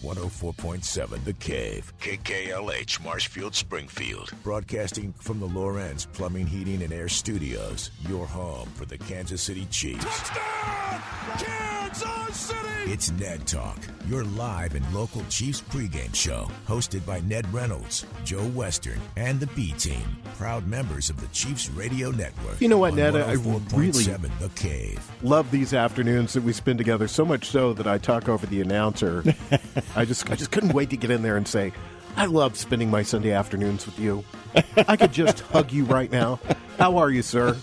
104.7 The Cave, KKLH, Marshfield, Springfield. Broadcasting from the Lorenz Plumbing, Heating, and Air Studios. Your home for the Kansas City Chiefs. Touchdown, Kansas City! It's Ned Talk, your live and local Chiefs pregame show. Hosted by Ned Reynolds, Joe Western, and the B-Team. Proud members of the Chiefs Radio Network. You know what, Ned? I really The Cave. love these afternoons that we spend together, so much so that I talk over the announcer. I just couldn't wait to get in there and say, I love spending my Sunday afternoons with you. I could just hug you right now. How are you, sir?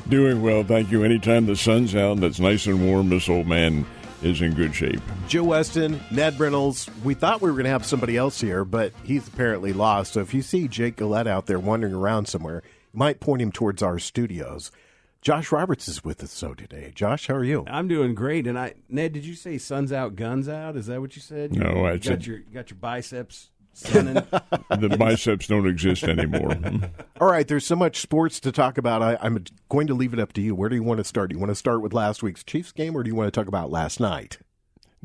Doing well, thank you. Anytime the sun's out and it's nice and warm, this old man is in good shape. Joe Weston, Ned Reynolds. We thought we were going to have somebody else here, but he's apparently lost. So if you see Jake Gillette out there wandering around somewhere, you might point him towards our studios. Josh Roberts is with us today. Josh, how are you? I'm doing great. And Ned, did you say sun's out, guns out? Is that what you said? No, I said said you got your biceps sunning. the biceps don't exist anymore. All right, there's so much sports to talk about. I'm going to leave it up to you. Where do you want to start? Do you want to start with last week's Chiefs game, or do you want to talk about last night?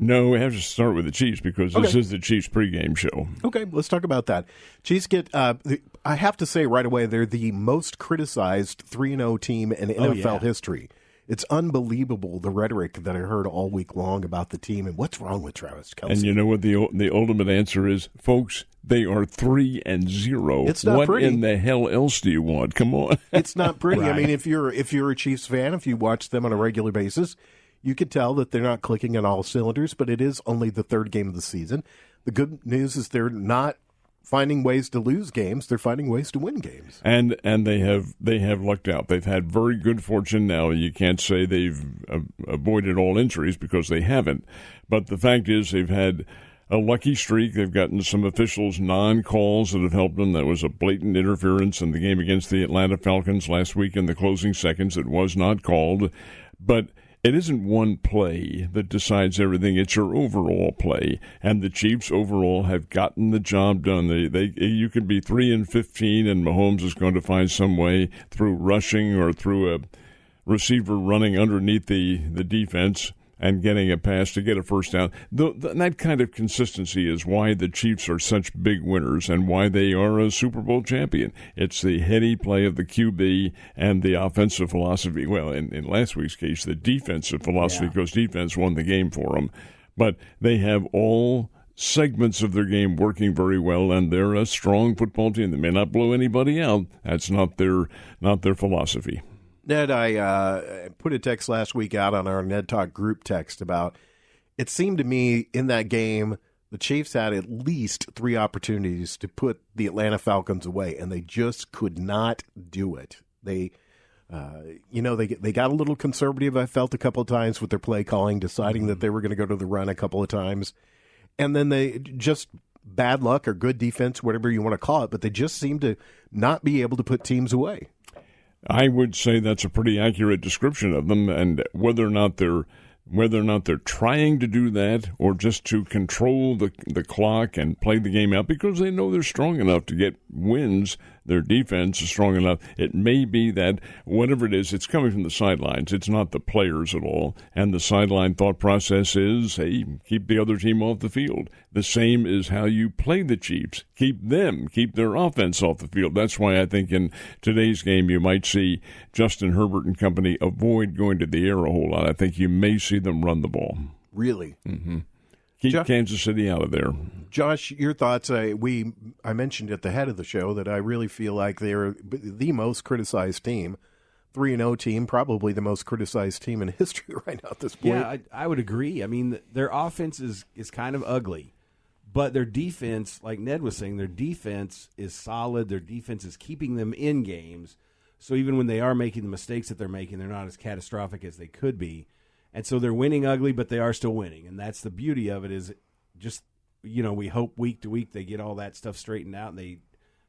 No, we have to start with the Chiefs because this is the Chiefs pregame show. Okay, let's talk about that. Chiefs get, I have to say right away, they're the most criticized 3-0 team in NFL history. It's unbelievable, the rhetoric that I heard all week long about the team and what's wrong with Travis Kelce. And you know what the ultimate answer is? Folks, they are 3-0. It's not what pretty. in the hell else do you want? Come on. It's not pretty. Right. I mean, if you're a Chiefs fan, if you watch them on a regular basis, you could tell that they're not clicking on all cylinders, but it is only the third game of the season. The good news is they're not finding ways to lose games. They're finding ways to win games. And they have lucked out. They've had very good fortune now. You can't say they've avoided all injuries because they haven't. But the fact is they've had a lucky streak. They've gotten some officials' non-calls that have helped them. That was a blatant interference in the game against the Atlanta Falcons last week in the closing seconds. It was not called. But it isn't one play that decides everything. It's your overall play, and the Chiefs overall have gotten the job done. You can be 3-15, and Mahomes is going to find some way through rushing or through a receiver running underneath the defense and getting a pass to get a first down. That kind of consistency is why the Chiefs are such big winners and why they are a Super Bowl champion. It's the heady play of the QB and the offensive philosophy. Well, in last week's case, the defensive philosophy, because defense won the game for them. But they have all segments of their game working very well, and they're a strong football team. They may not blow anybody out. That's not their philosophy. Ned, I put a text last week out on our Ned Talk group text about, it seemed to me in that game, the Chiefs had at least 3 opportunities to put the Atlanta Falcons away, and they just could not do it. They got a little conservative, I felt, a couple of times with their play calling, deciding that they were going to go to the run a couple of times. And then they just, bad luck or good defense, whatever you want to call it, but they just seemed to not be able to put teams away. I would say that's a pretty accurate description of them, and whether or not they're trying to do that or just to control the clock and play the game out because they know they're strong enough to get wins. Their defense is strong enough. It may be that whatever it is, it's coming from the sidelines. It's not the players at all. And the sideline thought process is, hey, keep the other team off the field. The same is how you play the Chiefs. Keep their offense off the field. That's why I think in today's game you might see Justin Herbert and company avoid going to the air a whole lot. I think you may see them run the ball. Really? Mm-hmm. Keep Kansas City out of there. Josh, your thoughts? I mentioned at the head of the show that I really feel like they're the most criticized team, 3-0 team, probably the most criticized team in history right now at this point. Yeah, I would agree. I mean, their offense is kind of ugly, but their defense, like Ned was saying, their defense is solid. Their defense is keeping them in games. So even when they are making the mistakes that they're making, they're not as catastrophic as they could be. And so they're winning ugly, but they are still winning. And that's the beauty of it is just, we hope week to week they get all that stuff straightened out and they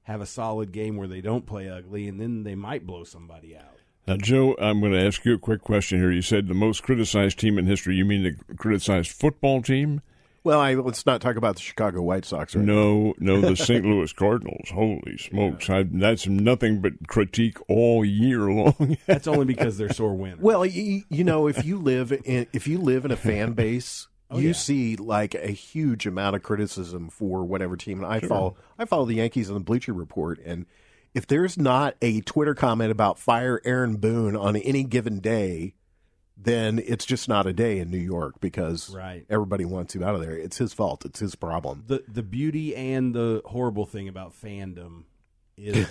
have a solid game where they don't play ugly, and then they might blow somebody out. Now, Joe, I'm going to ask you a quick question here. You said the most criticized team in history. You mean the criticized football team? Well, let's not talk about the Chicago White Sox. Right No, the St. Louis Cardinals. Holy smokes. That's nothing but critique all year long. That's only because they're sore winners. Well, if you live in a fan base you see like a huge amount of criticism for whatever team. And I follow the Yankees on the Bleacher Report, and if there's not a Twitter comment about fire Aaron Boone on any given day, then it's just not a day in New York because everybody wants him out of there. It's his fault. It's his problem. The beauty and the horrible thing about fandom is,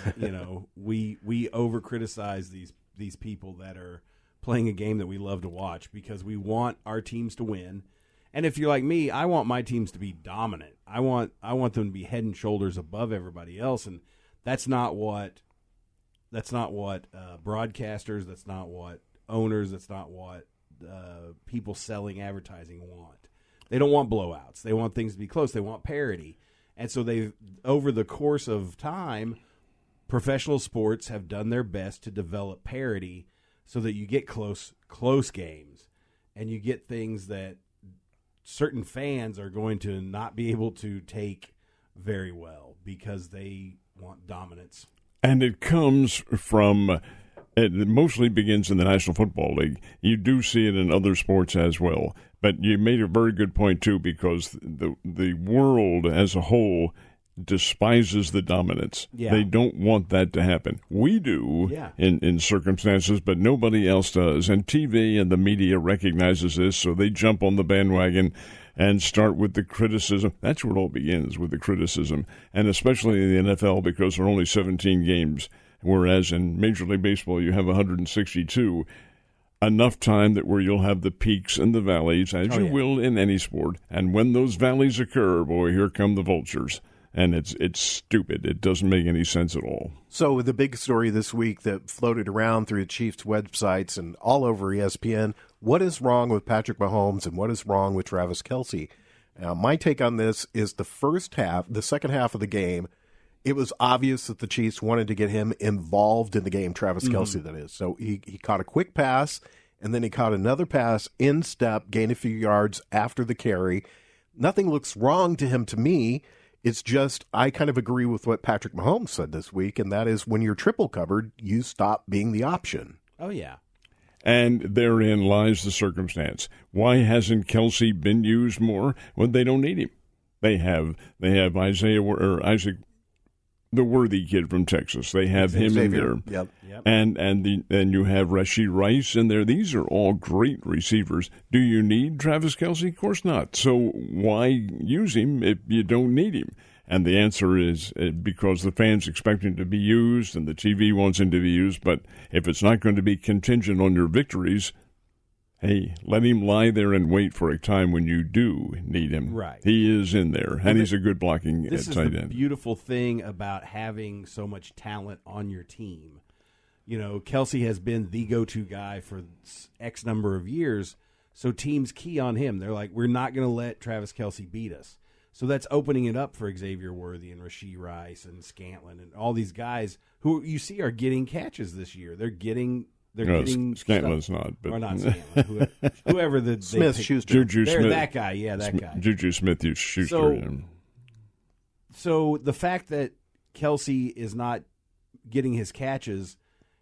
we over criticize these people that are playing a game that we love to watch because we want our teams to win. And if you're like me, I want my teams to be dominant. I want them to be head and shoulders above everybody else, and that's not what broadcasters, that's not what owners, that's not what people selling advertising want. They don't want blowouts. They want things to be close. They want parity. And so they've, over the course of time, professional sports have done their best to develop parity so that you get close games and you get things that certain fans are going to not be able to take very well because they want dominance. And it comes from, it mostly begins in the National Football League. You do see it in other sports as well. But you made a very good point, too, because the world as a whole despises the dominance. Yeah. They don't want that to happen. We do in circumstances, but nobody else does. And TV and the media recognizes this, so they jump on the bandwagon and start with the criticism. That's where it all begins, with the criticism, and especially in the NFL because there are only 17 games, whereas in Major League Baseball you have 162. Enough time that where you'll have the peaks and the valleys, as you will in any sport. And when those valleys occur, boy, here come the vultures. And it's stupid. It doesn't make any sense at all. So the big story this week that floated around through the Chiefs' websites and all over ESPN, what is wrong with Patrick Mahomes and what is wrong with Travis Kelce? Now, my take on this is the second half of the game, it was obvious that the Chiefs wanted to get him involved in the game, Travis Kelce, that is. So he caught a quick pass, and then he caught another pass in step, gained a few yards after the carry. Nothing looks wrong to him to me. It's just I kind of agree with what Patrick Mahomes said this week, and that is when you're triple covered, you stop being the option. Oh, yeah. And therein lies the circumstance. Why hasn't Kelce been used more? Well, they don't need him. They have Isaac, the worthy kid from Texas. They have him in there. Yep. And you have Rashee Rice in there. These are all great receivers. Do you need Travis Kelce? Of course not. So why use him if you don't need him? And the answer is because the fans expect him to be used and the TV wants him to be used. But if it's not going to be contingent on your victories, hey, let him lie there and wait for a time when you do need him. Right. He is in there, and he's a good blocking tight end. This is the beautiful thing about having so much talent on your team. Kelce has been the go-to guy for X number of years, so teams key on him. They're like, we're not going to let Travis Kelce beat us. So that's opening it up for Xavier Worthy and Rashee Rice and Scantlin and all these guys who you see are getting catches this year. They're getting Scantlin's not, but or not Scantlin. Whoever the Smith-Schuster, Juju Smith, that guy, that guy. Juju Smith-Schuster. So the fact that Kelce is not getting his catches,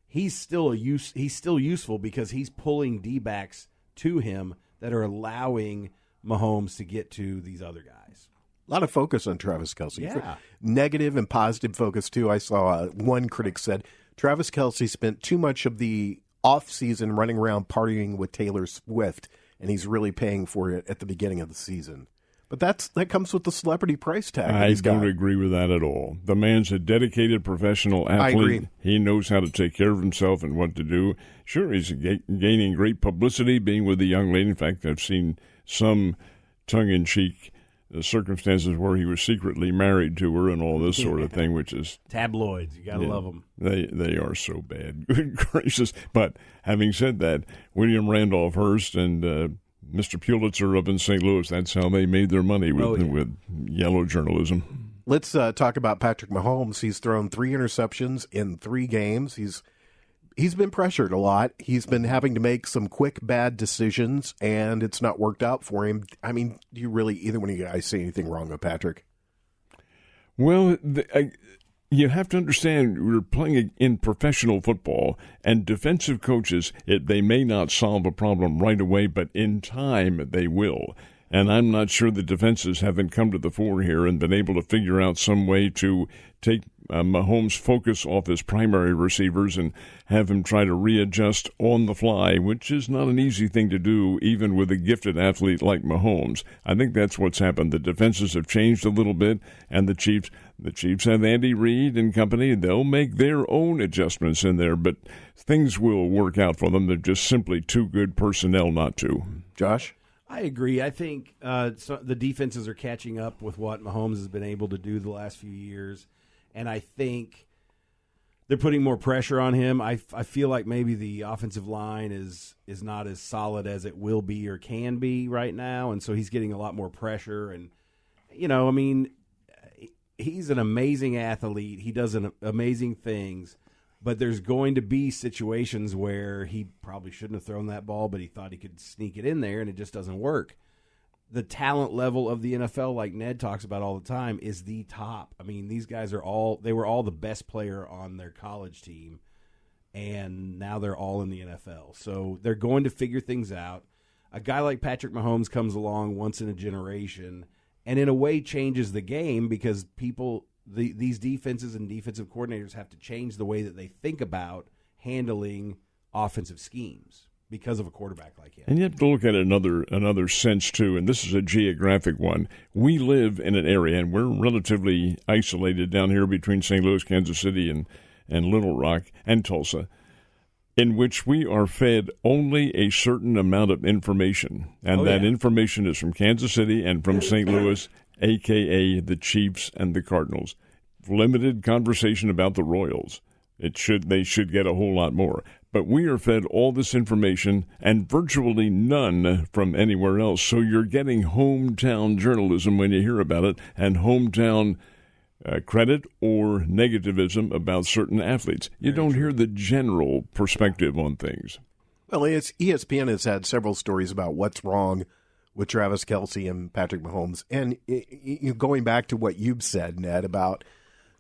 he's still useful because he's pulling D-backs to him that are allowing Mahomes to get to these other guys. A lot of focus on Travis Kelce. Yeah. Negative and positive focus, too. I saw one critic said, Travis Kelce spent too much of the offseason running around partying with Taylor Swift, and he's really paying for it at the beginning of the season. But that comes with the celebrity price tag. I don't agree with that at all. The man's a dedicated professional athlete. I agree. He knows how to take care of himself and what to do. Sure, he's gaining great publicity being with a young lady. In fact, I've seen some tongue-in-cheek circumstances where he was secretly married to her and all this sort of thing, which is tabloids. You gotta love them. They are so bad. Good gracious! But having said that, William Randolph Hearst and Mr. Pulitzer up in St. Louis, that's how they made their money with yellow journalism. Let's talk about Patrick Mahomes. He's thrown 3 interceptions in 3 games. He's been pressured a lot. He's been having to make some quick, bad decisions, and it's not worked out for him. I mean, do you really, either one of you guys, say anything wrong with Patrick? Well, you have to understand we're playing in professional football, and defensive coaches, they may not solve a problem right away, but in time they will. And I'm not sure the defenses haven't come to the fore here and been able to figure out some way to take Mahomes' focus off his primary receivers and have him try to readjust on the fly, which is not an easy thing to do, even with a gifted athlete like Mahomes. I think that's what's happened. The defenses have changed a little bit, and the Chiefs have Andy Reid and company. They'll make their own adjustments in there, but things will work out for them. They're just simply too good personnel not to. Josh? I agree. I think the defenses are catching up with what Mahomes has been able to do the last few years, and I think they're putting more pressure on him. I feel like maybe the offensive line is not as solid as it will be or can be right now, and so he's getting a lot more pressure. And, I mean, he's an amazing athlete. He does amazing things. But there's going to be situations where he probably shouldn't have thrown that ball, but he thought he could sneak it in there, and it just doesn't work. The talent level of the NFL, like Ned talks about all the time, is the top. I mean, these guys were all the best player on their college team, and now they're all in the NFL. So they're going to figure things out. A guy like Patrick Mahomes comes along once in a generation and in a way changes the game because these defenses and defensive coordinators have to change the way that they think about handling offensive schemes because of a quarterback like him. And you have to look at another sense, too, and this is a geographic one. We live in an area, and we're relatively isolated down here between St. Louis, Kansas City, and Little Rock and Tulsa, in which we are fed only a certain amount of information, and that information is from Kansas City and from St. Louis, a.k.a. the Chiefs and the Cardinals. Limited conversation about the Royals. They should get a whole lot more. But we are fed all this information and virtually none from anywhere else. So you're getting hometown journalism when you hear about it, and hometown credit or negativism about certain athletes. You don't hear the general perspective on things. Well, ESPN has had several stories about what's wrong with Travis Kelce and Patrick Mahomes. And going back to what you've said, Ned, about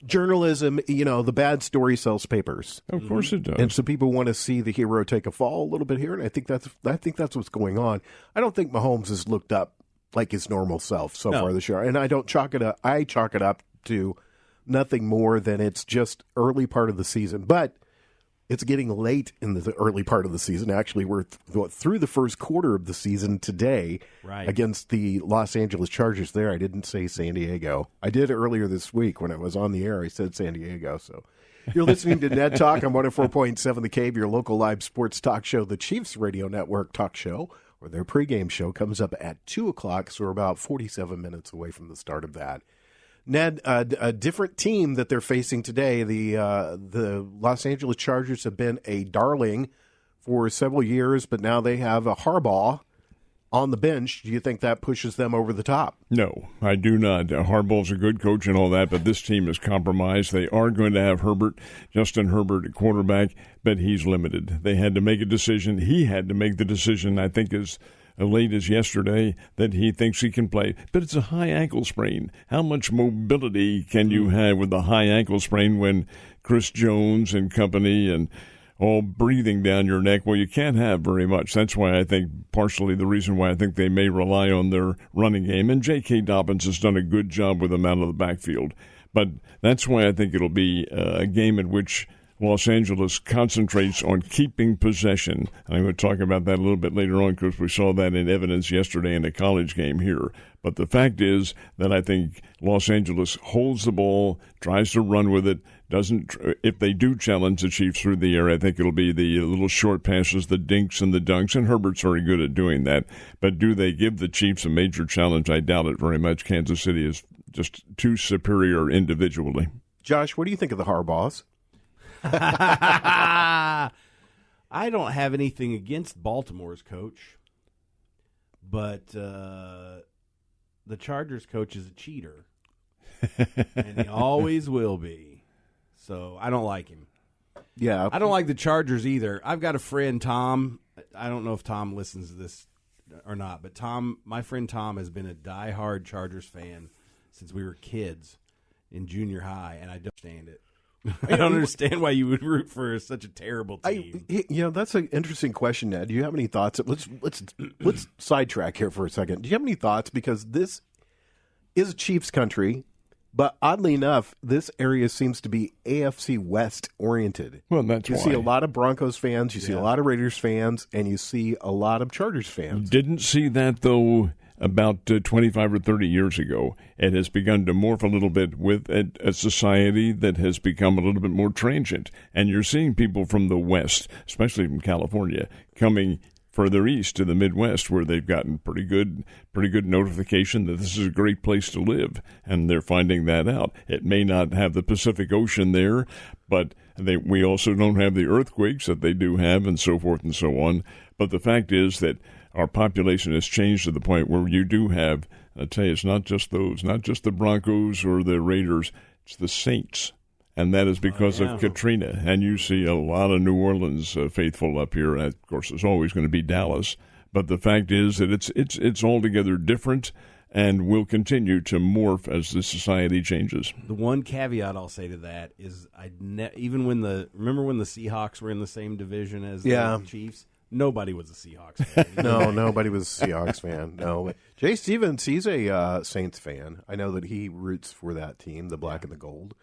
journalism, the bad story sells papers. Of course it does. And so people want to see the hero take a fall a little bit here, and I think that's what's going on. I don't think Mahomes has looked up like his normal self so far this year. And I chalk it up to nothing more than it's just early part of the season. But it's getting late in the early part of the season. Actually, we're through the first quarter of the season today against the Los Angeles Chargers there. I didn't say San Diego. I did earlier this week when I was on the air. I said San Diego. So you're listening to Ned Talk on 104.7 The Cave, your local live sports talk show, the Chiefs Radio Network talk show, where their pregame show comes up at 2 o'clock, so we're about 47 minutes away from the start of that. Ned, a different team that they're facing today, the Los Angeles Chargers have been a darling for several years, but now they have a Harbaugh on the bench. Do you think that pushes them over the top? No, I do not. Harbaugh's a good coach and all that, but this team is compromised. They are going to have Justin Herbert at quarterback, but he's limited. They had to make a decision. He had to make the decision, I think, as late as yesterday, that he thinks he can play. But it's a high ankle sprain. How much mobility can you have with a high ankle sprain when Chris Jones and company and all breathing down your neck? Well, you can't have very much. That's why I think partially the reason why I think they may rely on their running game. And J.K. Dobbins has done a good job with them out of the backfield. But that's why I think it'll be a game in which Los Angeles concentrates on keeping possession. I'm going to talk about that a little bit later on because we saw that in evidence yesterday in a college game here. But the fact is that I think Los Angeles holds the ball, tries to run with it, doesn't. If they do challenge the Chiefs through the air, I think it'll be the little short passes, the dinks and the dunks, and Herbert's very good at doing that. But do they give the Chiefs a major challenge? I doubt it very much. Kansas City is just too superior individually. Josh, what do you think of the Harbaughs? I don't have anything against Baltimore's coach, but the Chargers coach is a cheater, and he always will be. So I don't like him. Yeah. I don't like the Chargers either. I've got a friend, Tom. I don't know if Tom listens to this or not, but my friend Tom has been a diehard Chargers fan since we were kids in junior high, and I don't understand it. I don't understand why you would root for such a terrible team. That's an interesting question, Ned. Do you have any thoughts? Let's sidetrack here for a second. Do you have any thoughts? Because this is a Chiefs country, but oddly enough, this area seems to be AFC West oriented. Well, that's you why. see a lot of Broncos fans, you see a lot of Raiders fans, and you see a lot of Chargers fans. Didn't see that, though, about 25 or 30 years ago. It has begun to morph a little bit with a society that has become a little bit more transient. And you're seeing people from the West, especially from California, coming further east to the Midwest, where they've gotten pretty good notification that this is a great place to live, and they're finding that out. It may not have the Pacific Ocean there, but we also don't have the earthquakes that they do have, and so forth and so on. But the fact is that our population has changed to the point where you do have, I tell you, it's not just the Broncos or the Raiders, it's the Saints. And that is because of Katrina. And you see a lot of New Orleans faithful up here. And of course, there's always going to be Dallas. But the fact is that it's altogether different and will continue to morph as the society changes. The one caveat I'll say to that is remember when the Seahawks were in the same division as the Chiefs? Nobody was a Seahawks fan. No, nobody was a Seahawks fan. No. Jay Stevens, he's a Saints fan. I know that he roots for that team, the black and the gold.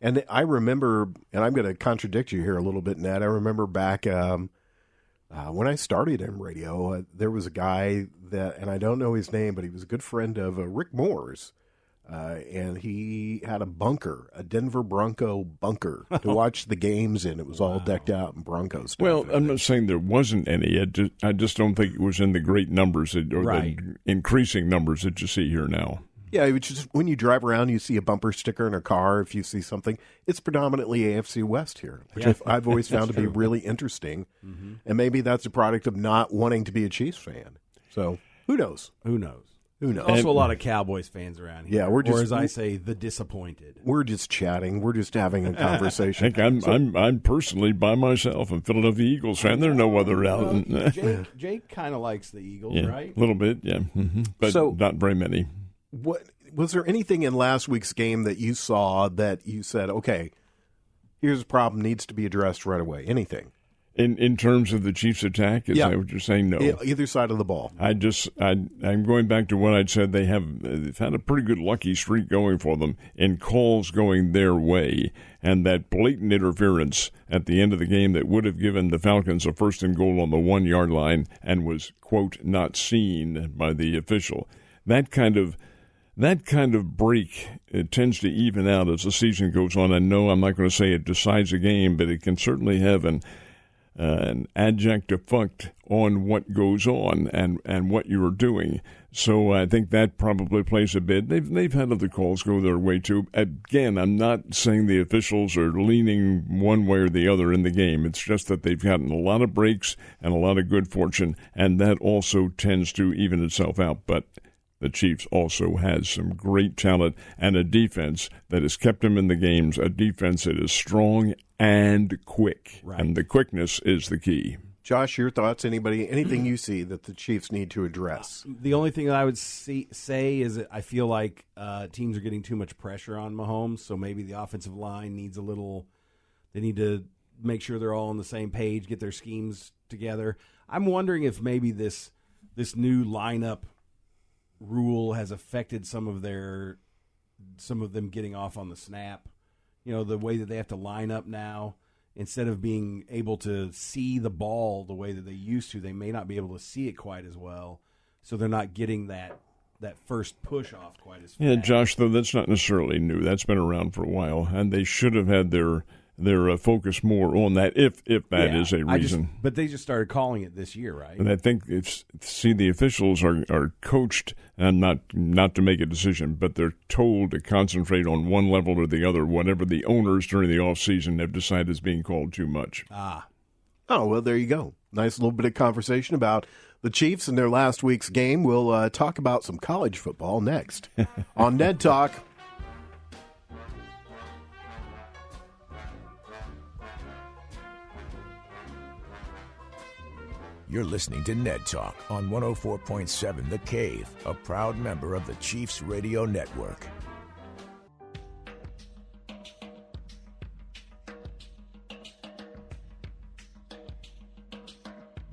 And I remember, and I'm going to contradict you here a little bit, Ned. I remember back when I started in radio, there was a guy that, and I don't know his name, but he was a good friend of Rick Moore's. And he had a Denver Bronco bunker to watch the games in. It was all decked out in Bronco stuff. Well, I'm not saying there wasn't any. I just don't think it was in the great numbers the increasing numbers that you see here now. Yeah, it's just when you drive around, you see a bumper sticker in a car. If you see something, it's predominantly AFC West here, which I've always found to be really interesting. Mm-hmm. And maybe that's a product of not wanting to be a Chiefs fan. So who knows? Who knows? Who knows? Also, a lot of Cowboys fans around here. Yeah, or as I say, the disappointed. We're just chatting. We're just having a conversation. I think I'm personally by myself. I'm Philadelphia Eagles fan. There's no other out. Jake kind of likes the Eagles, right? A little bit, yeah, but not very many. What was there anything in last week's game that you saw that you said, okay, here's a problem, needs to be addressed right away? Anything? In terms of the Chiefs' attack, is that what you're saying? No. Either side of the ball. I'm going back to what I'd said. They've had a pretty good lucky streak going for them in calls going their way, and that blatant interference at the end of the game that would have given the Falcons a first and goal on the 1 yard line and was, quote, not seen by the official. That kind of break, it tends to even out as the season goes on. And no, I'm not going to say it decides a game, but it can certainly have an adjunct effect on what goes on and what you are doing. So I think that probably plays a bit. They've had other calls go their way too. Again, I'm not saying the officials are leaning one way or the other in the game. It's just that they've gotten a lot of breaks and a lot of good fortune, and that also tends to even itself out. But the Chiefs also has some great talent and a defense that has kept them in the games, a defense that is strong and quick. Right. And the quickness is the key. Josh, your thoughts? Anything you see that the Chiefs need to address? The only thing that I would say is that I feel like teams are getting too much pressure on Mahomes, so maybe the offensive line needs they need to make sure they're all on the same page, get their schemes together. I'm wondering if maybe this new lineup rule has affected some of them getting off on the snap. You know, the way that they have to line up now, instead of being able to see the ball the way that they used to, they may not be able to see it quite as well. So they're not getting that first push off quite as fast. Yeah, Josh, though, that's not necessarily new. That's been around for a while, and they should have had their focus more on that, if that is a reason. But they just started calling it this year, right? And I think the officials are coached, and not to make a decision, but they're told to concentrate on one level or the other, whatever the owners during the offseason have decided is being called too much. Oh, well, there you go. Nice little bit of conversation about the Chiefs and their last week's game. We'll talk about some college football next on Ned Talk. You're listening to Ned Talk on 104.7 The Cave, a proud member of the Chiefs Radio Network.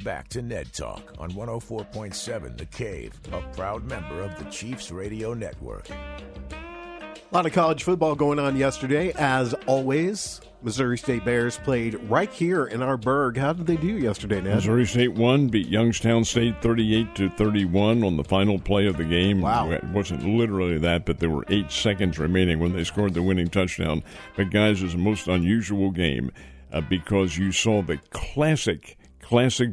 Back to Ned Talk on 104.7 The Cave, a proud member of the Chiefs Radio Network. A lot of college football going on yesterday. As always, Missouri State Bears played right here in our burg. How did they do yesterday, Ned? Missouri State won, beat Youngstown State 38-31 on the final play of the game. Wow. It wasn't literally that, but there were 8 seconds remaining when they scored the winning touchdown. But, guys, it was the most unusual game because you saw the classic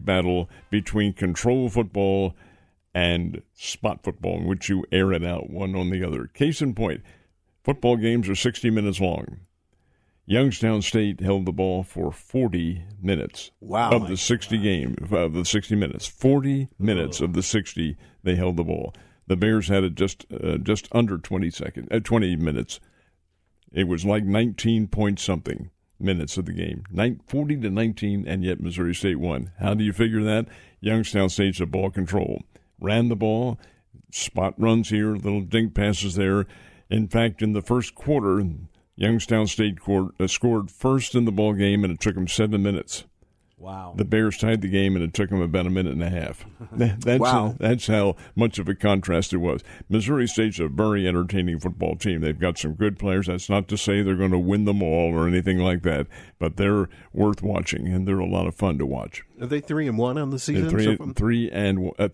battle between control football and spot football, in which you air it out one on the other. Case in point, football games are 60 minutes long. Youngstown State held the ball for 40 minutes of the 60 minutes. 40 minutes of the 60 they held the ball. The Bears had it just under 20 minutes. It was like 19 point something minutes of the game. 40-19, and yet Missouri State won. How do you figure that? Youngstown State's a ball control. Ran the ball, spot runs here, little dink passes there. In fact, in the first quarter, Youngstown State scored first in the ball game, and it took them 7 minutes. Wow. The Bears tied the game, and it took them about a minute and a half. That's how much of a contrast it was. Missouri State's a very entertaining football team. They've got some good players. That's not to say they're going to win them all or anything like that, but they're worth watching, and they're a lot of fun to watch. Are they 3-1 on the season?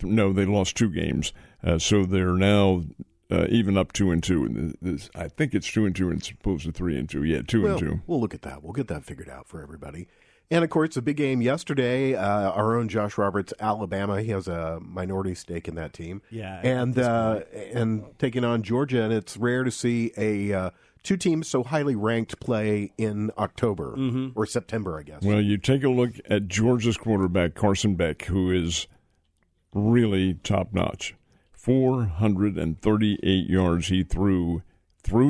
No, they lost 2 games, so they're now even up 2-2. I think it's 2-2 as opposed to 3-2. Yeah, 2-2. We'll look at that. We'll get that figured out for everybody. And, of course, the big game yesterday, our own Josh Roberts, Alabama. He has a minority stake in that team. Yeah. And taking on Georgia. And it's rare to see two teams so highly ranked play in October or September, I guess. Well, you take a look at Georgia's quarterback, Carson Beck, who is really top-notch. 438 yards he threw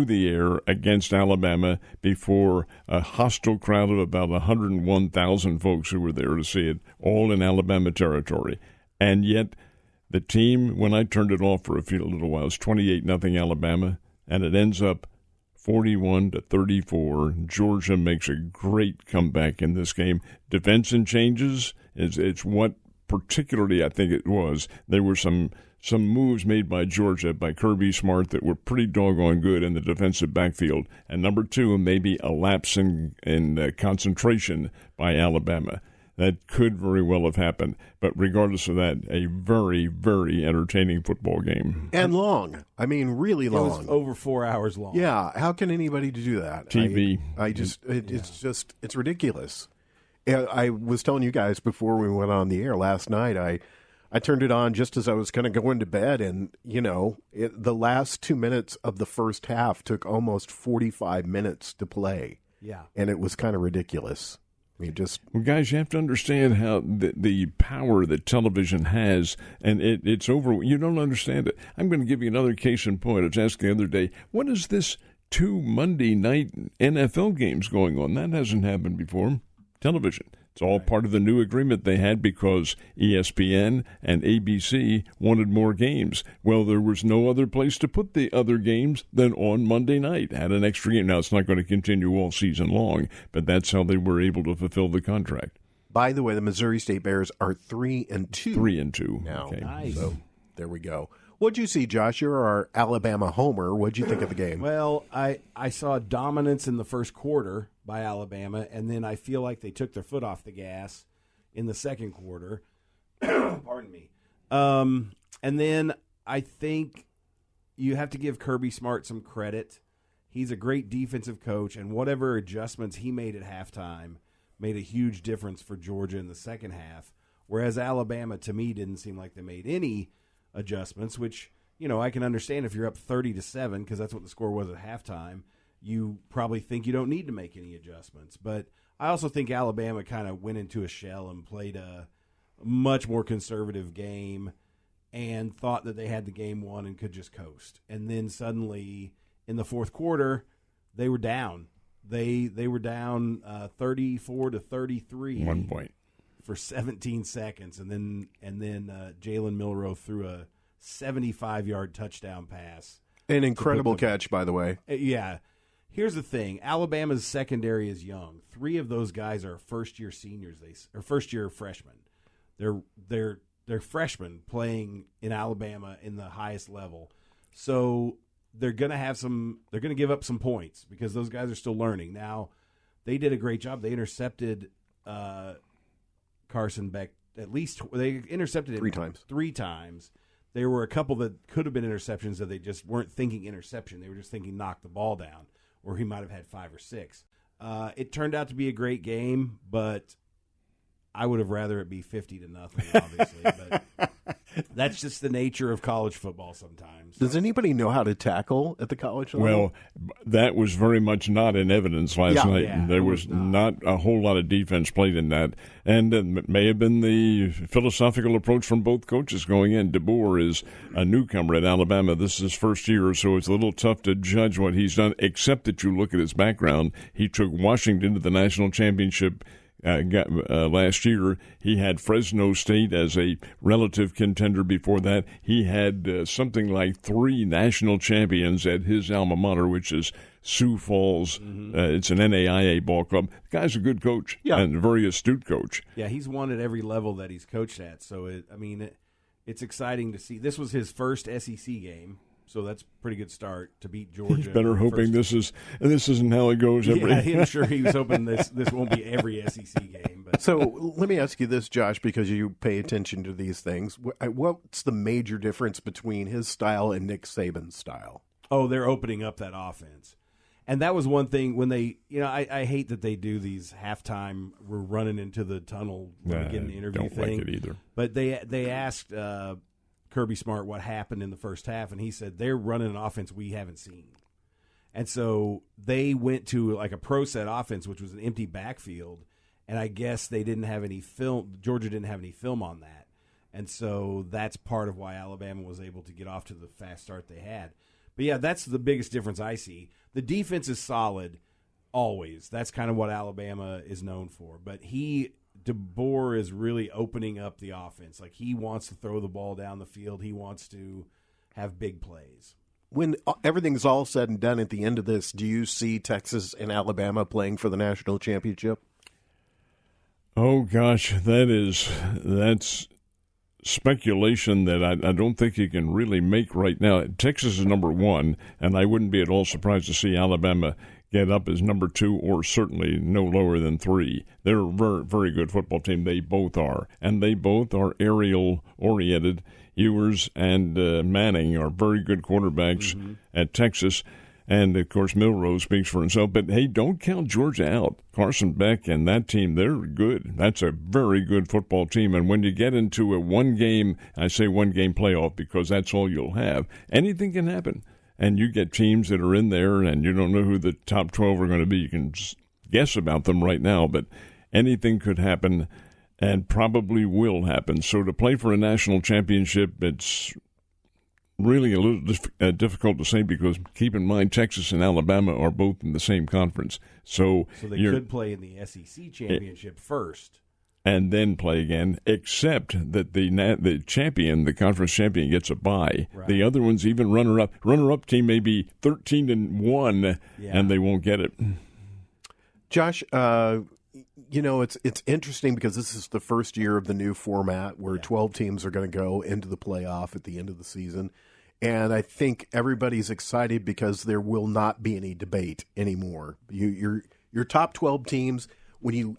the air against Alabama before a hostile crowd of about 101,000 folks who were there to see it, all in Alabama territory. And yet the team, when I turned it off for a little while, was 28-0 Alabama, and it ends up 41-34. Georgia makes a great comeback in this game. Defense and changes, it's what particularly I think it was. There were some moves made by Georgia, by Kirby Smart, that were pretty doggone good in the defensive backfield. And number 2, maybe a lapse in concentration by Alabama. That could very well have happened. But regardless of that, a very, very entertaining football game. And long. I mean, really long. It was over 4 hours long. Yeah. How can anybody do that? TV. It's ridiculous. I was telling you guys before we went on the air last night, I turned it on just as I was kind of going to bed, and, the last 2 minutes of the first half took almost 45 minutes to play. Yeah. And it was kind of ridiculous. I mean, Well, guys, you have to understand how the power that television has, and it's over. You don't understand it. I'm going to give you another case in point. I was asked the other day, what is this 2 Monday night NFL games going on? That hasn't happened before. Television. It's all part of the new agreement they had because ESPN and ABC wanted more games. Well, there was no other place to put the other games than on Monday night. Had an extra game. Now, it's not going to continue all season long, but that's how they were able to fulfill the contract. By the way, the Missouri State Bears are 3-2. 3-2 now. Okay. Nice. So there we go. What'd you see, Josh? You're our Alabama homer. What'd you think of the game? Well, I saw dominance in the first quarter by Alabama, and then I feel like they took their foot off the gas in the second quarter. Pardon me. And then I think you have to give Kirby Smart some credit. He's a great defensive coach, and whatever adjustments he made at halftime made a huge difference for Georgia in the second half, whereas Alabama, to me, didn't seem like they made any adjustments, which, I can understand if you're up 30-7, because that's what the score was at halftime. You probably think you don't need to make any adjustments. But I also think Alabama kind of went into a shell and played a much more conservative game and thought that they had the game won and could just coast. And then suddenly in the fourth quarter, they were down. They were down 34-33. 1 point. For 17 seconds, and then Jalen Milroe threw a 75-yard touchdown pass. An incredible catch, by the way. Yeah. Here's the thing. Alabama's secondary is young. 3 of those guys are first-year seniors, or first-year freshmen. They're freshmen playing in Alabama in the highest level, so they're going to give up some points because those guys are still learning. Now, they did a great job. They intercepted Carson Beck they intercepted him 3 times. There were a couple that could have been interceptions that they just weren't thinking interception. They were just thinking knock the ball down, or he might have had 5 or 6. It turned out to be a great game, but I would have rather it be 50-0, obviously. But that's just the nature of college football sometimes. Does anybody know how to tackle at the college level? Well, that was very much not in evidence last night. Yeah, there was not a whole lot of defense played in that. And it may have been the philosophical approach from both coaches going in. DeBoer is a newcomer at Alabama. This is his first year, so it's a little tough to judge what he's done, except that you look at his background. He took Washington to the national championship last year. He had Fresno State as a relative contender before that. He had something like 3 national champions at his alma mater, which is Sioux Falls. It's an NAIA ball club. The guy's a good coach and a very astute coach. Yeah, he's won at every level that he's coached at. So, it's exciting to see. This was his first SEC game. So that's a pretty good start to beat Georgia. He's better hoping this isn't how it goes every. Yeah, I'm sure he was hoping this won't be every SEC game. But. So let me ask you this, Josh, because you pay attention to these things. What's the major difference between his style and Nick Saban's style? Oh, they're opening up that offense. And that was one thing when they, I hate that they do these halftime, we're running into the tunnel when we get an interview thing. I don't like it either. But they asked Kirby Smart what happened in the first half, and he said they're running an offense we haven't seen. And so they went to like a pro set offense, which was an empty backfield, and I guess they didn't have any film. Georgia didn't have any film on that. And so that's part of why Alabama was able to get off to the fast start they had. But, yeah, that's the biggest difference I see. The defense is solid always. That's kind of what Alabama is known for. But DeBoer is really opening up the offense. Like, he wants to throw the ball down the field. He wants to have big plays. When everything's all said and done at the end of this, do you see Texas and Alabama playing for the national championship? Oh, gosh, that's speculation that I don't think you can really make right now. Texas is number 1, and I wouldn't be at all surprised to see Alabama get up as number 2 or certainly no lower than 3. They're a very, very good football team. They both are. And they both are aerial-oriented. Ewers and Manning are very good quarterbacks at Texas. And, of course, Milroe speaks for himself. But, hey, don't count Georgia out. Carson Beck and that team, they're good. That's a very good football team. And when you get into a one-game, I say one-game playoff because that's all you'll have, anything can happen. And you get teams that are in there, and you don't know who the top 12 are going to be. You can guess about them right now, but anything could happen and probably will happen. So to play for a national championship, it's really a little difficult to say because keep in mind Texas and Alabama are both in the same conference. So they could play in the SEC championship first. And then play again, except that the champion, the conference champion, gets a bye. Right. The other ones, even runner-up team may be 13-1, and they won't get it. Josh, it's interesting because this is the first year of the new format where 12 teams are going to go into the playoff at the end of the season. And I think everybody's excited because there will not be any debate anymore. Your top 12 teams. I feel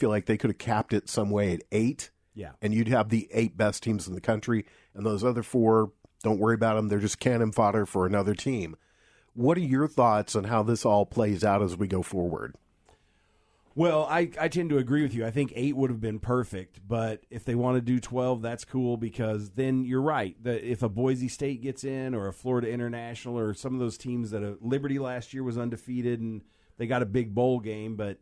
like they could have capped it some way at 8. Yeah. And you'd have the 8 best teams in the country, and those other 4, don't worry about them. They're just cannon fodder for another team. What are your thoughts on how this all plays out as we go forward? Well, I tend to agree with you. I think 8 would have been perfect, but if they want to do 12, that's cool because then you're right. That if a Boise State gets in or a Florida International or some of those teams that Liberty last year was undefeated and they got a big bowl game, but,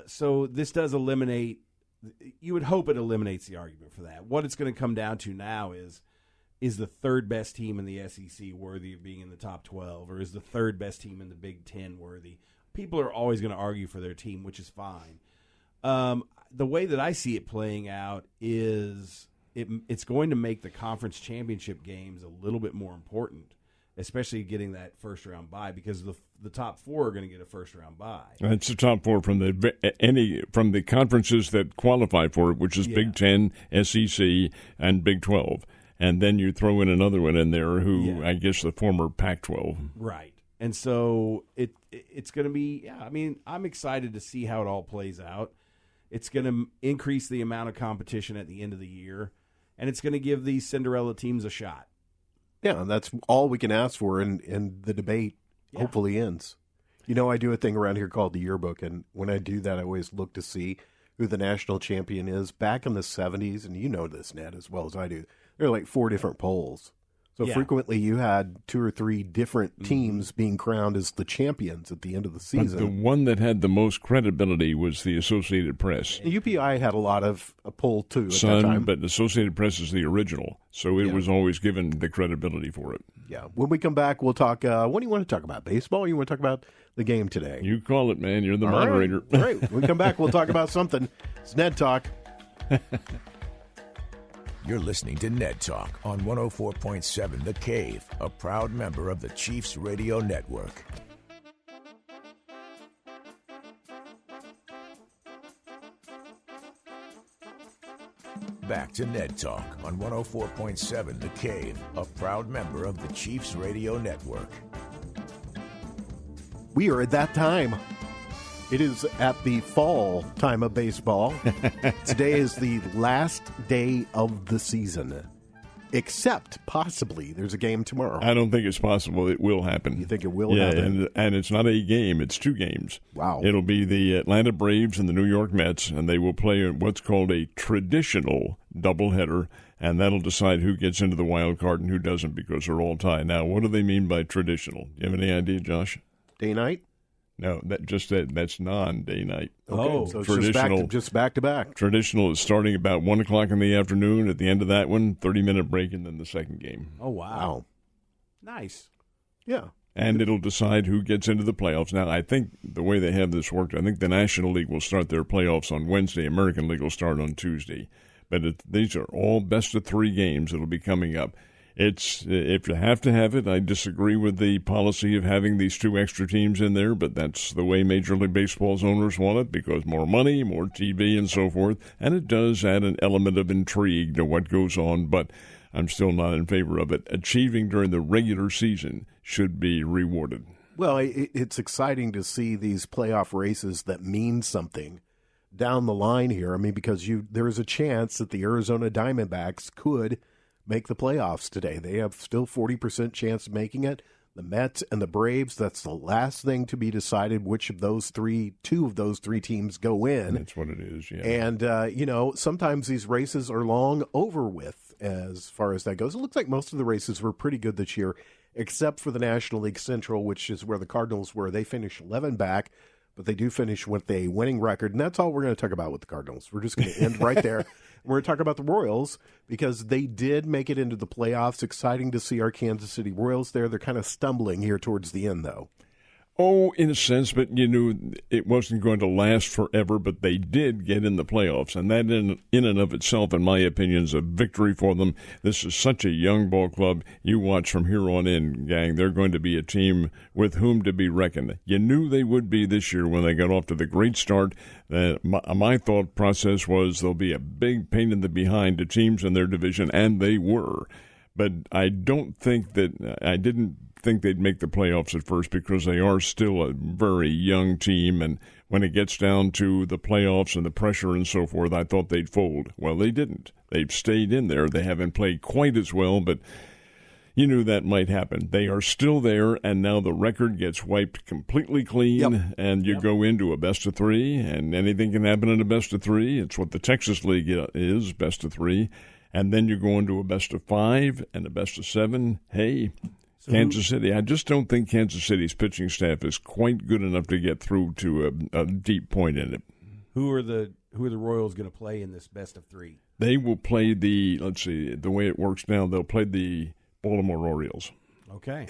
so this does eliminate – you would hope it eliminates the argument for that. What it's going to come down to now is the third best team in the SEC worthy of being in the top 12 or is the third best team in the Big Ten worthy? People are always going to argue for their team, which is fine. The way that I see it playing out is it's going to make the conference championship games a little bit more important. especially getting that first-round bye, because the top 4 are going to get a first-round bye. It's the top 4 from the conferences that qualify for it, which is Big Ten, SEC, and Big 12. And then you throw in another one in there who, I guess, the former Pac-12. Right. And so it's going to be, I mean, I'm excited to see how it all plays out. It's going to increase the amount of competition at the end of the year, and it's going to give these Cinderella teams a shot. Yeah, and that's all we can ask for, and the debate hopefully ends. You know, I do a thing around here called the yearbook, and when I do that, I always look to see who the national champion is. Back in the 70s, and you know this, Ned, as well as I do, there are like 4 different polls. So frequently you had 2 or 3 different teams being crowned as the champions at the end of the season. But the one that had the most credibility was the Associated Press. The UPI had a lot of a poll, too, at that time. But the Associated Press is the original, so it was always given the credibility for it. Yeah. When we come back, we'll talk, what do you want to talk about, baseball, or you want to talk about the game today? You call it, man. You're the moderator. All right. When we come back, we'll talk about something. It's Ned Talk. You're listening to Ned Talk on 104.7 The Cave, a proud member of the Chiefs Radio Network. Back to Ned Talk on 104.7 The Cave, a proud member of the Chiefs Radio Network. We are at that time. It is at the fall time of baseball. Today is the last day of the season, except possibly there's a game tomorrow. I don't think it's possible. It will happen. You think it will happen? And it's not a game. It's 2 games. Wow. It'll be the Atlanta Braves and the New York Mets, and they will play what's called a traditional doubleheader, and that'll decide who gets into the wild card and who doesn't, because they're all tied. Now, what do they mean by traditional? Do you have any idea, Josh? Day night? No, that's non-day night. Okay, so it's just back to back. Traditional is starting about 1 o'clock in the afternoon. At the end of that one, 30-minute break, and then the second game. Oh, wow. Nice. Yeah. And it'll decide who gets into the playoffs. Now, I think the way they have this worked, I think the National League will start their playoffs on Wednesday. American League will start on Tuesday. But these are all best-of-3 games that will be coming up. If you have to have it, I disagree with the policy of having these 2 extra teams in there, but that's the way Major League Baseball's owners want it, because more money, more TV, and so forth, and it does add an element of intrigue to what goes on, but I'm still not in favor of it. Achieving during the regular season should be rewarded. Well, it's exciting to see these playoff races that mean something down the line here. I mean, because there is a chance that the Arizona Diamondbacks could make the playoffs today. They have still 40% chance of making it. The Mets and the Braves, that's the last thing to be decided, which of those 2 of those 3 teams go in. That's what it is, yeah. And, sometimes these races are long over with as far as that goes. It looks like most of the races were pretty good this year, except for the National League Central, which is where the Cardinals were. They finished 11 back, but they do finish with a winning record. And that's all we're going to talk about with the Cardinals. We're just going to end right there. We're going to talk about the Royals because they did make it into the playoffs. Exciting to see our Kansas City Royals there. They're kind of stumbling here towards the end, though. Oh, in a sense, but you knew it wasn't going to last forever, but they did get in the playoffs, and that in and of itself, in my opinion, is a victory for them. This is such a young ball club. You watch from here on in, gang, they're going to be a team with whom to be reckoned. You knew they would be this year when they got off to the great start. My thought process was there'll be a big pain in the behind to teams in their division, and they were. But I didn't think they'd make the playoffs at first because they are still a very young team, and when it gets down to the playoffs and the pressure and so forth, I thought they'd fold. Well, they didn't. They've stayed in there. They haven't played quite as well, but you knew that might happen. They are still there, and now the record gets wiped completely clean, and you go into a best-of-3, and anything can happen in a best-of-3. It's what the Texas League is, best-of-3. And then you go into a best-of-5 and a best-of-7. Hey, Kansas City. I just don't think Kansas City's pitching staff is quite good enough to get through to a deep point in it. Who are the Royals going to play in this best-of-3? They will play the way it works now, they'll play the Baltimore Orioles. Okay.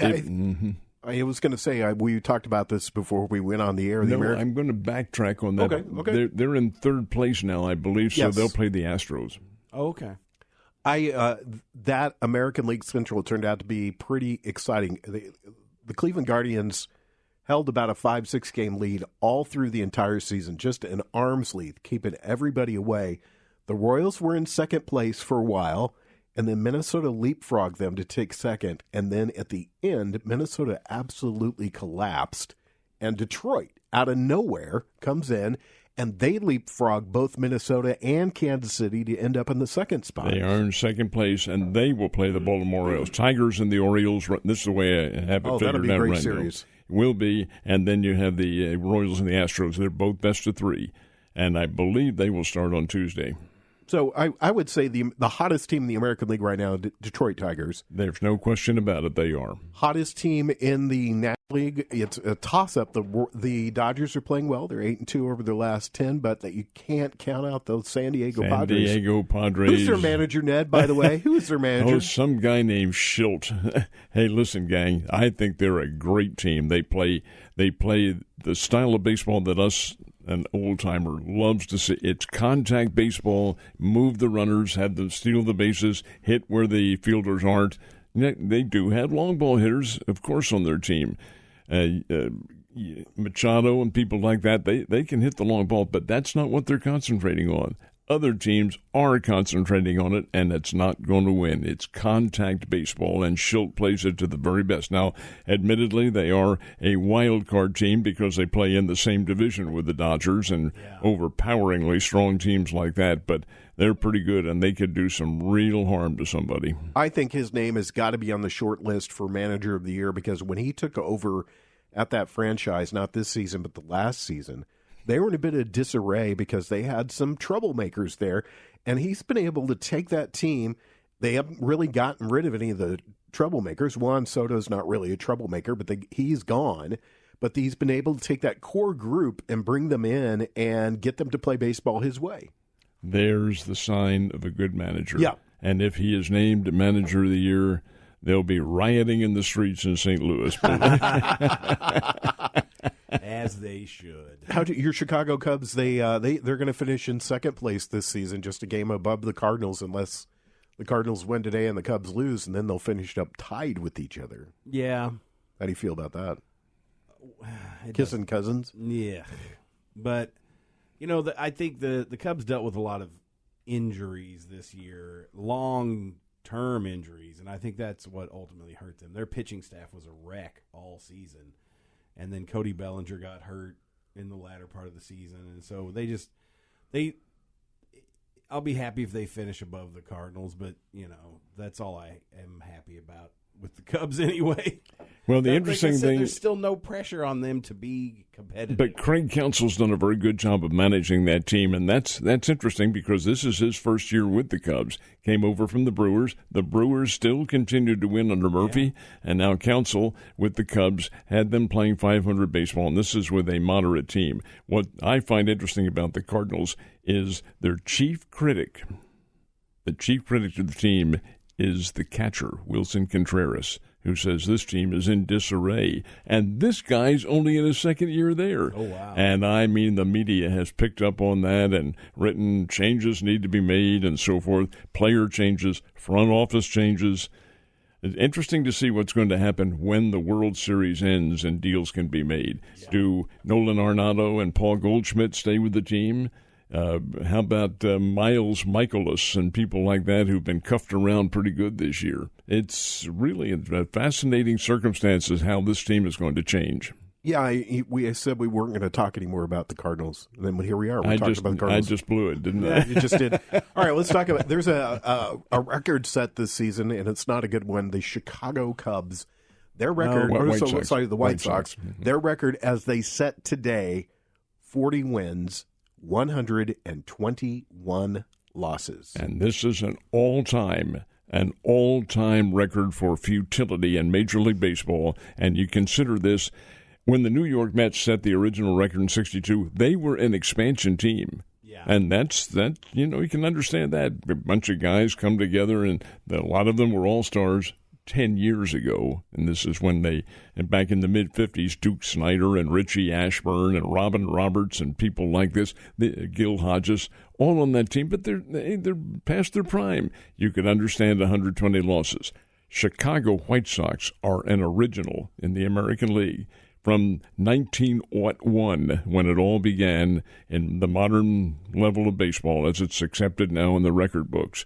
I was going to say, we talked about this before we went on the air. I'm going to backtrack on that. Okay. They're in 3rd place now, I believe, so they'll play the Astros. Oh, okay. That American League Central turned out to be pretty exciting. The Cleveland Guardians held about a 5-6 game lead all through the entire season, just an arm's length, keeping everybody away. The Royals were in second place for a while, and then Minnesota leapfrogged them to take second. And then at the end, Minnesota absolutely collapsed, and Detroit, out of nowhere, comes in, and they leapfrog both Minnesota and Kansas City to end up in the second spot. They are in second place, and they will play the Baltimore Orioles. Tigers and the Orioles, this is the way I have it figured out right series. now. Will be, and then you have the Royals and the Astros. They're both best of three, and I believe they will start on Tuesday. So I would say the hottest team in the American League right now, Detroit Tigers. There's no question about it. They are. Hottest team in the National League. It's a toss-up. The Dodgers are playing well. They're 8-2 over their last 10, but you can't count out those San Diego Padres. San Diego Padres. Who's their manager, Ned, by the way? Who's their manager? Oh, some guy named Schilt. Hey, listen, gang, I think they're a great team. They play the style of baseball that us, an old-timer, loves to see. It's contact baseball, move the runners, have them steal the bases, hit where the fielders aren't. They do have long ball hitters, of course, on their team. Machado and people like that, they can hit the long ball, but that's not what they're concentrating on. Other teams are concentrating on it, and it's not going to win. It's contact baseball, and Schilt plays it to the very best. Now, admittedly, they are a wild card team because they play in the same division with the Dodgers and overpoweringly strong teams like that, but they're pretty good, and they could do some real harm to somebody. I think his name has got to be on the short list for Manager of the Year because when he took over at that franchise, not this season but the last season, they were in a bit of disarray because they had some troublemakers there, and he's been able to take that team. They haven't really gotten rid of any of the troublemakers. Juan Soto's not really a troublemaker, but he's gone. But he's been able to take that core group and bring them in and get them to play baseball his way. There's the sign of a good manager. Yeah. And if he is named Manager of the Year, they'll be rioting in the streets in St. Louis. As they should. Your Chicago Cubs, they're going to finish in second place this season, just a game above the Cardinals, unless the Cardinals win today and the Cubs lose, and then they'll finish up tied with each other. Yeah. How do you feel about that? Kissing cousins? Yeah. But, I think the Cubs dealt with a lot of injuries this year, long-term injuries, and I think that's what ultimately hurt them. Their pitching staff was a wreck all season. And then Cody Bellinger got hurt in the latter part of the season. And so I'll be happy if they finish above the Cardinals, but, that's all I am happy about with the Cubs anyway. Well, the interesting thing, there's still no pressure on them to be competitive. But Craig Counsell's done a very good job of managing that team, and that's interesting because this is his first year with the Cubs. Came over from the Brewers. The Brewers still continued to win under Murphy, and now Counsell with the Cubs had them playing .500 baseball, and this is with a moderate team. What I find interesting about the Cardinals is their chief critic. The chief critic of the team is the catcher, Wilson Contreras, who says this team is in disarray. And this guy's only in his second year there. Oh, wow. And I mean, the media has picked up on that and written changes need to be made and so forth. Player changes, front office changes. It's interesting to see what's going to happen when the World Series ends and deals can be made. Yeah. Do Nolan Arenado and Paul Goldschmidt stay with the team? How about Miles Michaelis and people like that who've been cuffed around pretty good this year? It's really a fascinating circumstances how this team is going to change. Yeah, we said we weren't going to talk anymore about the Cardinals. And then here we are. We're talking about the Cardinals. I just blew it, didn't I? You just did. All right, let's talk about – there's a record set this season, and it's not a good one. The Chicago Cubs, their record – the White Sox. Mm-hmm. Their record as they set today, 40 wins, 121 losses. And this is an all-time record for futility in Major League Baseball. And you consider this, when the New York Mets set the original record in 1962, they were an expansion team. Yeah. And you can understand that. A bunch of guys come together, and a lot of them were all-stars. 10 years ago, and this is when back in the mid-'50s, Duke Snyder and Richie Ashburn and Robin Roberts and people like this, Gil Hodges, all on that team, but they're past their prime. You could understand 120 losses. Chicago White Sox are an original in the American League from 1901, when it all began in the modern level of baseball as it's accepted now in the record books.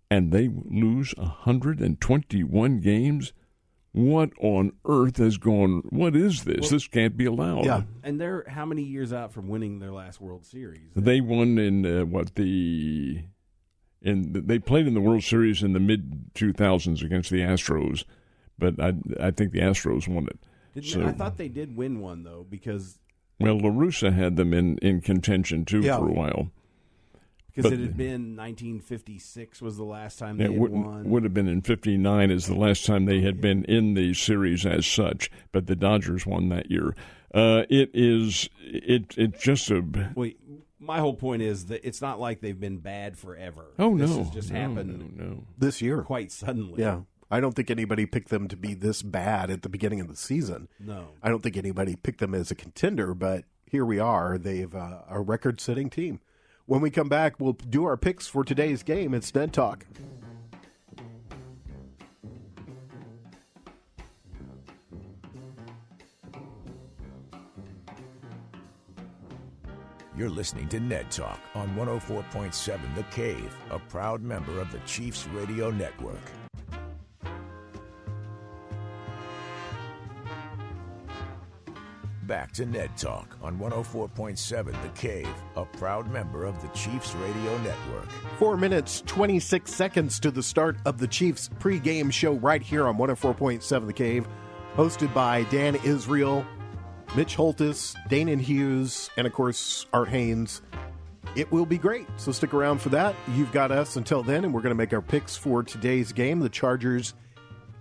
And they lose 121 games? What on earth has gone? What is this? This can't be allowed. Yeah, and they're how many years out from winning their last World Series? They won in they played in the World Series in the mid-2000s against the Astros, but I think the Astros won it. I thought they did win one, though, because... Well, La Russa had them in contention, too, for a while. Because it had been 1956 was the last time they had won. Would have been in 59 is the last time they had been in the series as such, but the Dodgers won that year. It's just a... Wait, my whole point is that it's not like they've been bad forever. Oh, no. This has just happened this year. Quite suddenly. Yeah. I don't think anybody picked them to be this bad at the beginning of the season. No. I don't think anybody picked them as a contender, but here we are. They've a record-setting team. When we come back, we'll do our picks for today's game. It's Ned Talk. You're listening to Ned Talk on 104.7 The Cave, a proud member of the Chiefs Radio Network. Back to Ned Talk on 104.7 The Cave, a proud member of the Chiefs Radio Network. 4 minutes, 26 seconds to the start of the Chiefs pregame show right here on 104.7 The Cave, hosted by Dan Israel, Mitch Holtis, Danon Hughes, and, of course, Art Haynes. It will be great, so stick around for that. You've got us until then, and we're going to make our picks for today's game, the Chargers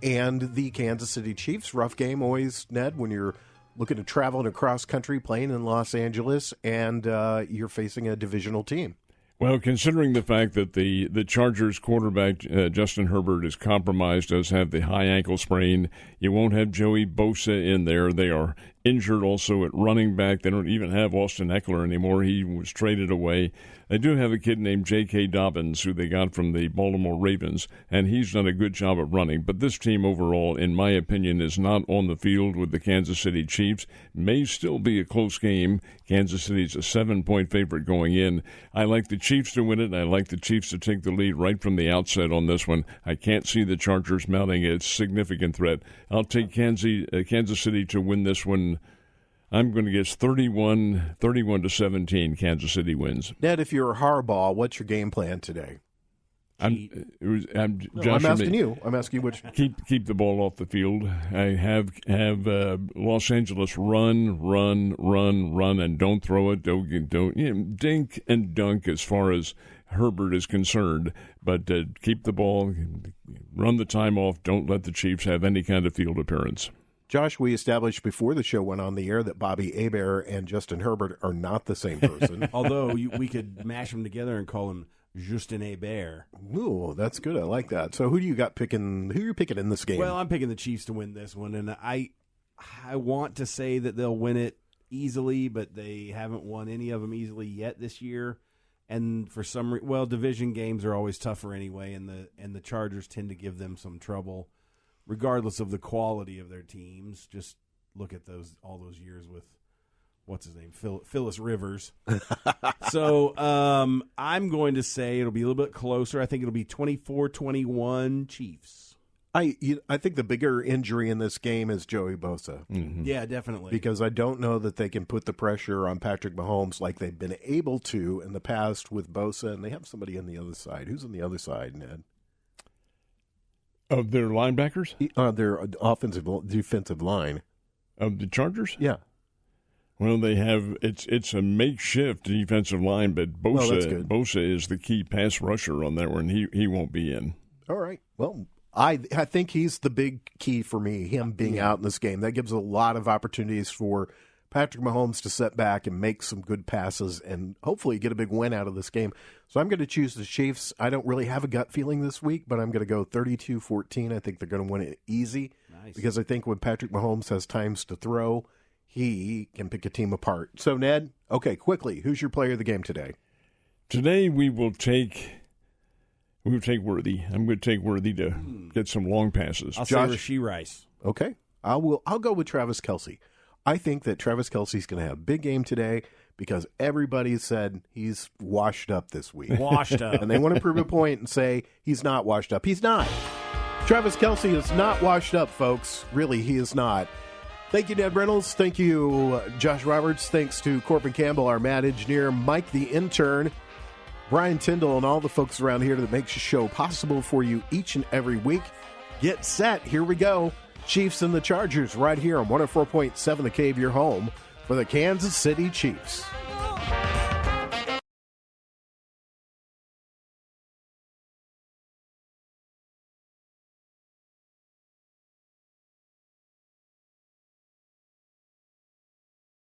and the Kansas City Chiefs. Rough game always, Ned, when you're looking to travel across country, playing in Los Angeles, and you're facing a divisional team. Well, considering the fact that the Chargers quarterback, Justin Herbert, is compromised, does have the high ankle sprain, you won't have Joey Bosa in there. They are injured also at running back. They don't even have Austin Eckler anymore. He was traded away. They do have a kid named J.K. Dobbins, who they got from the Baltimore Ravens, and he's done a good job of running. But this team overall, in my opinion, is not on the field with the Kansas City Chiefs. May still be a close game. Kansas City's a 7-point favorite going in. I like the Chiefs to win it. I like the Chiefs to take the lead right from the outset on this one. I can't see the Chargers mounting a significant threat. I'll take Kansas City to win this one. I'm going to guess 31-17. Kansas City wins. Ned, if you're a Harbaugh, what's your game plan today? I'm asking you. I'm asking you which. Keep the ball off the field. I have Los Angeles run, and don't throw it. Don't dink and dunk as far as Herbert is concerned. But keep the ball, run the time off. Don't let the Chiefs have any kind of field appearance. Josh, we established before the show went on the air that Bobby Hebert and Justin Herbert are not the same person. Although we could mash them together and call him Justin Hebert. Ooh, that's good. I like that. So who do you got picking? Who are you picking in this game? Well, I'm picking the Chiefs to win this one, and I want to say that they'll win it easily, but they haven't won any of them easily yet this year. And for some division games are always tougher anyway, and the Chargers tend to give them some trouble, regardless of the quality of their teams. Just look at all those years with what's his name, Phyllis Rivers. So I'm going to say it'll be a little bit closer. I think it'll be 24-21 Chiefs. I think the bigger injury in this game is Joey Bosa. Mm-hmm. Yeah, definitely. Because I don't know that they can put the pressure on Patrick Mahomes like they've been able to in the past with Bosa, and they have somebody on the other side. Who's on the other side, Ned? Of their linebackers? Their defensive line. Of the Chargers? Yeah. Well, they have it's a makeshift defensive line, but Bosa is the key pass rusher on that one. He won't be in. All right. Well, I think he's the big key for me, him being out in this game. That gives a lot of opportunities for Patrick Mahomes to set back and make some good passes and hopefully get a big win out of this game. So I'm going to choose the Chiefs. I don't really have a gut feeling this week, but I'm going to go 32-14. I think they're going to win it easy. Nice. Because I think when Patrick Mahomes has times to throw, he can pick a team apart. So, Ned, okay, quickly, who's your player of the game today? Today we will take Worthy. I'm going to take Worthy to get some long passes. I'll say Rashee Rice. Okay. I'll go with Travis Kelce. I think that Travis Kelce's going to have a big game today because everybody said he's washed up this week. Washed up. And they want to prove a point and say he's not washed up. He's not. Travis Kelce is not washed up, folks. Really, he is not. Thank you, Ned Reynolds. Thank you, Josh Roberts. Thanks to Corbin Campbell, our Matt engineer, Mike the intern, Brian Tyndall, and all the folks around here that makes the show possible for you each and every week. Get set. Here we go. Chiefs and the Chargers right here on 104.7 The Cave, your home for the Kansas City Chiefs.